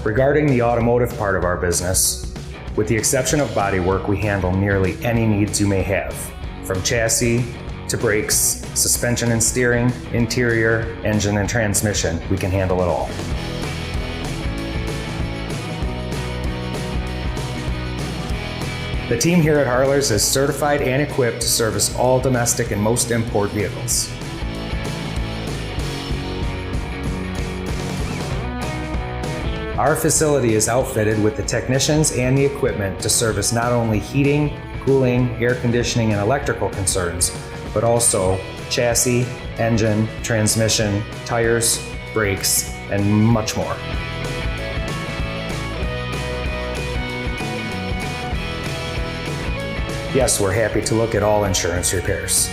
Regarding the automotive part of our business, with the exception of bodywork, we handle nearly any needs you may have, from chassis to brakes, suspension and steering, interior, engine and transmission. We can handle it all. The team here at Harler's is certified and equipped to service all domestic and most import vehicles. Our facility is outfitted with the technicians and the equipment to service not only heating, cooling, air conditioning, and electrical concerns, but also chassis, engine, transmission, tires, brakes, and much more. Yes, we're happy to look at all insurance repairs.